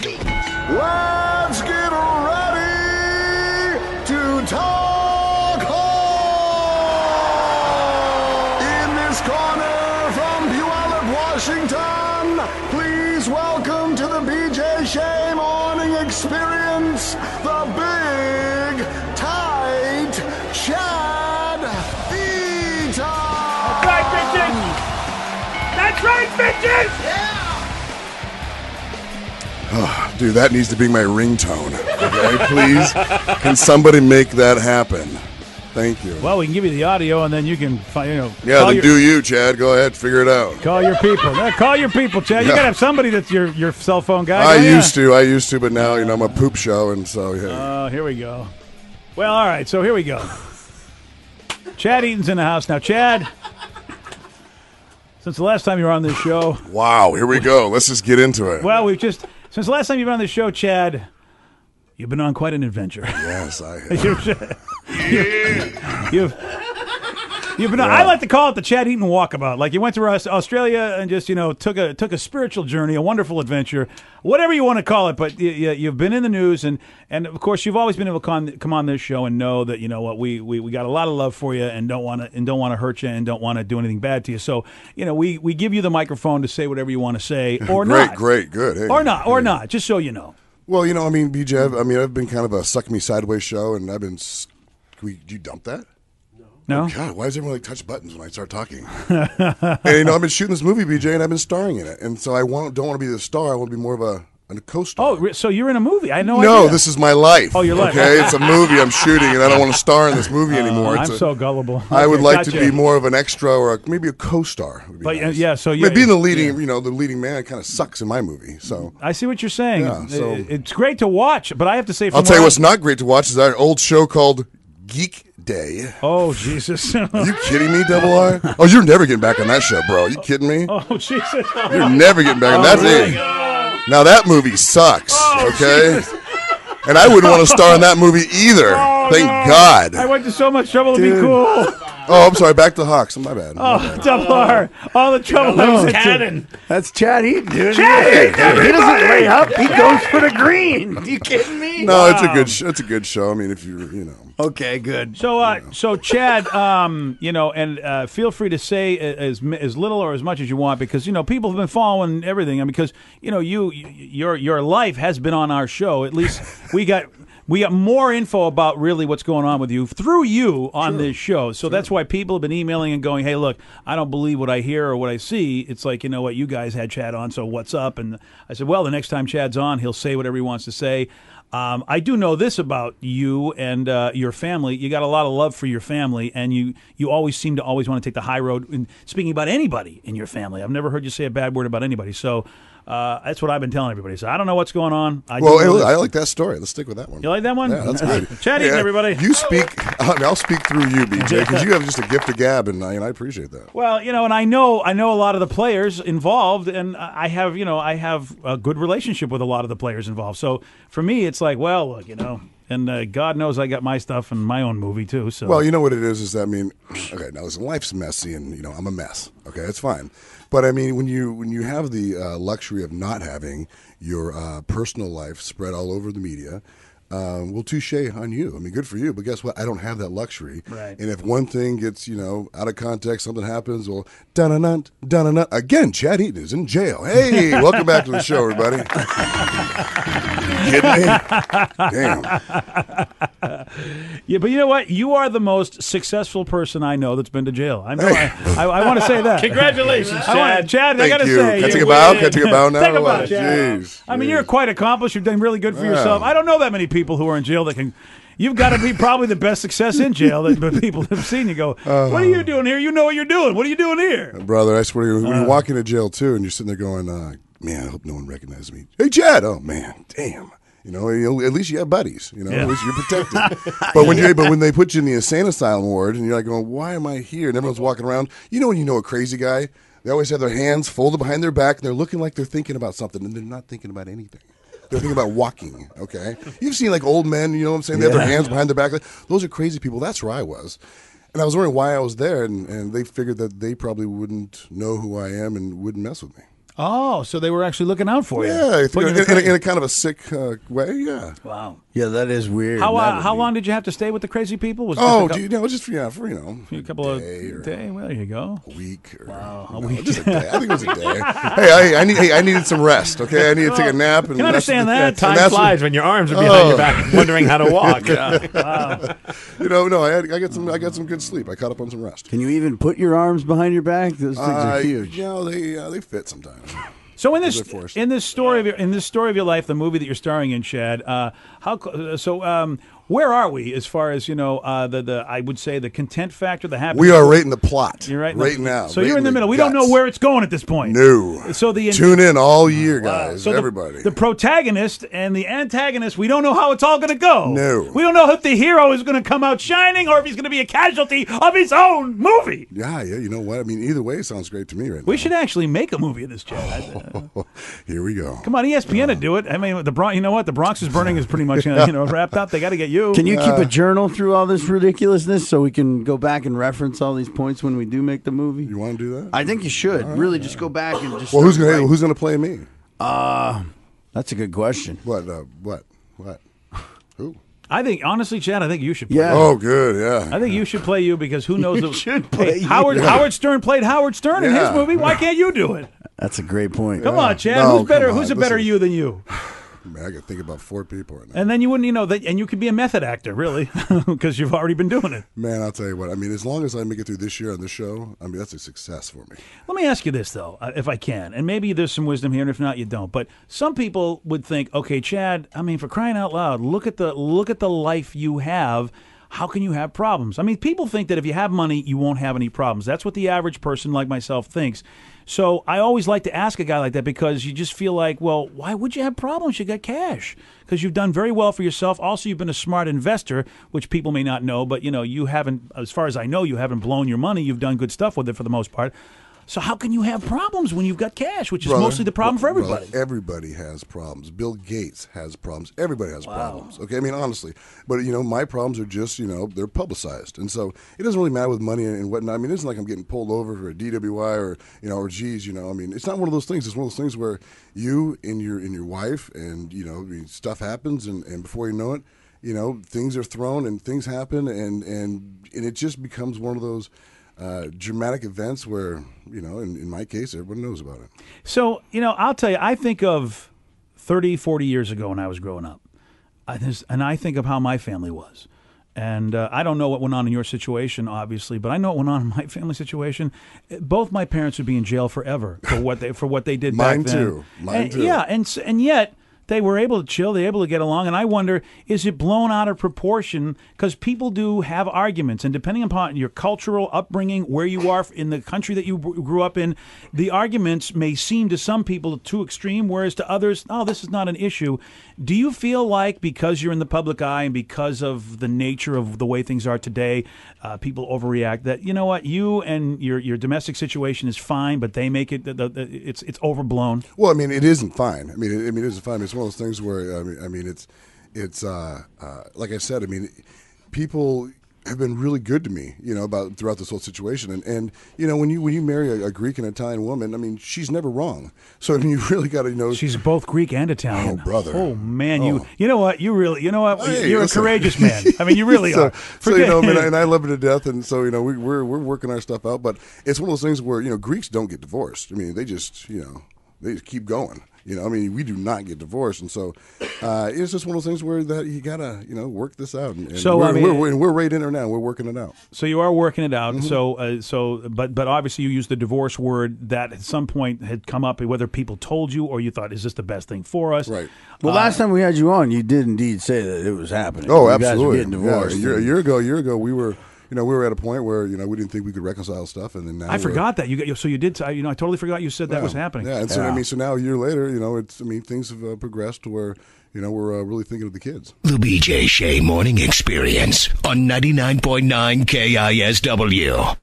Let's get ready to talk home! In this corner from Puyallup, Washington, please welcome to the BJ Shea Morning Experience, the big, tight Chad Eaton! That's right, bitches! That's right, bitches! Yeah! Oh, dude, that needs to be my ringtone. Okay, please, can somebody make that happen? Thank you. Well, we can give you the audio, and then you can, Yeah, then do you, Chad. Go ahead, figure it out. Call your people. Call your people, Chad. You gotta have somebody that's your cell phone guy. I used to, but now I'm a poop show, and so yeah. Oh, here we go. Well, all right, so here we go. Chad Eaton's in the house now. Chad, since the last time you were on this show. Wow, here we go. Let's just get into it. Well, since the last time you've been on this show, Chad, you've been on quite an adventure. Yes, I have. You've been. I like to call it the Chad Eaton walkabout. Like you went to Australia and just took a spiritual journey, a wonderful adventure, whatever you want to call it. But you've been in the news, and of course you've always been able to come on this show and know that we got a lot of love for you and don't want to hurt you and don't want to do anything bad to you. So we give you the microphone to say whatever you want to say or not. Great, good. Hey, or not. Just so you know. Well, BJ, I've been kind of a suck me sideways show, and I've been. Did you dump that? No. Oh, God, why does everyone touch buttons when I start talking? And I've been shooting this movie, BJ, and I've been starring in it, and so I don't want to be the star. I want to be more of a co-star. Oh, so you're in a movie? I had no No, idea. this is my life. Oh, your life. Okay, it's a movie I'm shooting, and I don't want to star in this movie anymore. I'm so gullible. I would like gotcha. to be more of an extra or maybe a co-star. Would be But nice. yeah, so being the leading, the leading man kind of sucks in my movie. So I see what you're saying. Yeah, so it's great to watch, but I have to say, I'll tell you what's not great to watch is our old show called Geek Day. Oh, Jesus. Are you kidding me, Double R? Oh, you're never getting back on that show, bro. Are you kidding me? Oh, Jesus. You're never getting back on that thing. Now, that movie sucks, okay? Jesus. And I wouldn't want to star in that movie either. Thank God. I went to so much trouble to be cool. Oh, I'm sorry. Back to Hawks. My bad. Double R. All the trouble I was in. That's Chad Eaton, dude. Chad Eaton, he doesn't lay up. He goes for the green. Are you kidding me? No, it's a good. It's a good show. I mean, if you. Okay, good. So Chad, and feel free to say as little or as much as you want because people have been following everything, and because your life has been on our show. At least we got more info about really what's going on with you through you on this show. So that's why people have been emailing and going, "Hey, look, I don't believe what I hear or what I see." It's like, what, you guys had Chad on, so what's up? And I said, well, the next time Chad's on, he'll say whatever he wants to say. I do know this about you and your family. You got a lot of love for your family, and you always seem to always want to take the high road in speaking about anybody in your family. I've never heard you say a bad word about anybody. So that's what I've been telling everybody. So I don't know what's going on. I like that story. Let's stick with that one. You like that one? Yeah, that's good. Chad Eaton, everybody. You speak. I'll speak through you, BJ, because you have just a gift of gab, and I appreciate that. Well, and I know a lot of the players involved, and I have a good relationship with a lot of the players involved. So for me, it's like, well, look, and God knows I got my stuff in my own movie too. So well, you know what it is that okay, now listen, life's messy, and I'm a mess. Okay, it's fine. But I mean, when you have the luxury of not having your personal life spread all over the media, well, touche on you. I mean, good for you. But guess what? I don't have that luxury. Right. And if one thing gets out of context, something happens. Well, dun-dun-dun. Again, Chad Eaton is in jail. Hey, welcome back to the show, everybody. You kidding me? Damn. Yeah, but you know what? You are the most successful person I know that's been to jail. I know. I want to say that. Congratulations, Chad. Chad, I got to say. Can I take a bow? Can I take a bow now? Take a bow, Chad. Jeez. I mean, you're quite accomplished. You've done really good for yourself. I don't know that many people who are in jail that can. You've got to be probably the best success in jail that people have seen. You go, what are you doing here? You know what you're doing. What are you doing here? Brother, I swear to you, when you walk into jail, too, and you're sitting there going, man, I hope no one recognizes me. Hey, Chad. Oh, man, damn. At least you have buddies. At least you're protected. But when they put you in the insane asylum ward, and you're like going, why am I here? And everyone's walking around. When you know a crazy guy, they always have their hands folded behind their back, and they're looking like they're thinking about something, and they're not thinking about anything. They're thinking about walking, okay? You've seen, old men, you know what I'm saying? They have their hands behind their back. Those are crazy people. That's where I was. And I was wondering why I was there, and they figured that they probably wouldn't know who I am and wouldn't mess with me. Oh, so they were actually looking out for you. Yeah, in a kind of a sick way. Yeah. Wow. Yeah, that is weird. How long did you have to stay with the crazy people? Was it just for a couple of day. Well, there you go. A week. A week. Just a day. I think it was a day. Hey, I needed some rest. Okay, I needed to take a nap. And can understand that. Time flies when your arms are behind your back, wondering how to walk. Wow. No, I got some good sleep. I caught up on some rest. Can you even put your arms behind your back? Those things are huge. They fit sometimes. So in this story of your life, the movie that you're starring in, Chad, where are we as far as I would say the content factor, the happiness? We are right in the plot. You're right now. So you're in the middle. We don't know where it's going at this point. No. So tune in all year, guys. So everybody. The protagonist and the antagonist. We don't know how it's all going to go. No. We don't know if the hero is going to come out shining or if he's going to be a casualty of his own movie. Yeah. You know what? I mean, either way, it sounds great to me right now. We should actually make a movie of this, Chad. Here we go. Come on, ESPN to do it. I mean, you know what? The Bronx is Burning is pretty much wrapped up. They got to get you. Can you keep a journal through all this ridiculousness so we can go back and reference all these points when we do make the movie? You want to do that? I think you should. Really, just go back and just. Well, who's going to play me? That's a good question. What? Who? I think, honestly, Chad, I think you should play. Yeah. Oh, good, yeah. I think you should play you because who knows? You should play you. Howard Stern played Howard Stern in his movie. Why can't you do it? That's a great point. Come on, Chad. Who's better? Who's a better you than you? Man, I got to think about 4 people right now. And then you wouldn't, and you could be a method actor, really, because you've already been doing it. Man, I'll tell you what. I mean, as long as I make it through this year on this show, I mean, that's a success for me. Let me ask you this, though, if I can, and maybe there's some wisdom here, and if not, you don't. But some people would think, okay, Chad, I mean, for crying out loud, look at the life you have. How can you have problems? I mean, people think that if you have money, you won't have any problems. That's what the average person like myself thinks. So I always like to ask a guy like that because you just feel like, well, why would you have problems? You got cash because you've done very well for yourself. Also, you've been a smart investor, which people may not know, but you haven't, as far as I know, you haven't blown your money. You've done good stuff with it for the most part. So how can you have problems when you've got cash, which is mostly the problem for everybody? Everybody has problems. Bill Gates has problems. Everybody has problems. Okay, I mean, honestly. But, my problems are just, they're publicized. And so it doesn't really matter with money and whatnot. I mean, it isn't like I'm getting pulled over for a DWI or, or G's, I mean, it's not one of those things. It's one of those things where you and your wife and, stuff happens and before you know it, things are thrown and things happen and it just becomes one of those dramatic events where, in my case, everyone knows about it. So, I'll tell you, I think of 30, 40 years ago when I was growing up, and I think of how my family was. And I don't know what went on in your situation, obviously, but I know what went on in my family situation. Both my parents would be in jail forever for what they did back then. Mine too. Yeah, and yet they were able to chill, they were able to get along, and I wonder, is it blown out of proportion? Because people do have arguments, and depending upon your cultural upbringing, where you are in the country that you grew up in, the arguments may seem to some people too extreme, whereas to others, oh, this is not an issue. Do you feel like because you're in the public eye and because of the nature of the way things are today, people overreact, that, you know what, you and your domestic situation is fine, but they make it, it's overblown? Well, I mean, it isn't fine. I mean, it isn't fine. It's one of those things where it's like I said. I mean, people have been really good to me, about throughout this whole situation. And when you marry a Greek and Italian woman, I mean, she's never wrong. So I mean, you really got to know. She's both Greek and Italian. Oh, brother. Oh man, you know what? Hey, you're a courageous man. I mean, you really are. So and I love her to death, and so we're working our stuff out. But it's one of those things where Greeks don't get divorced. I mean, they just they just keep going. I mean, we do not get divorced, and so it's just one of those things where that you gotta, work this out. And so we're right in there now. We're working it out. So you are working it out. Mm-hmm. But obviously you used the divorce word that at some point had come up, whether people told you or you thought, is this the best thing for us? Right. Well, last time we had you on, you did indeed say that it was happening. Oh, you absolutely. guys were getting divorced. Yeah, a year ago, we were. We were at a point where we didn't think we could reconcile stuff, and then now I forgot that so you did. I totally forgot you said that was happening. Yeah, and so so now a year later, things have progressed to where we're really thinking of the kids. The BJ Shea Morning Experience on 99.9 KISW.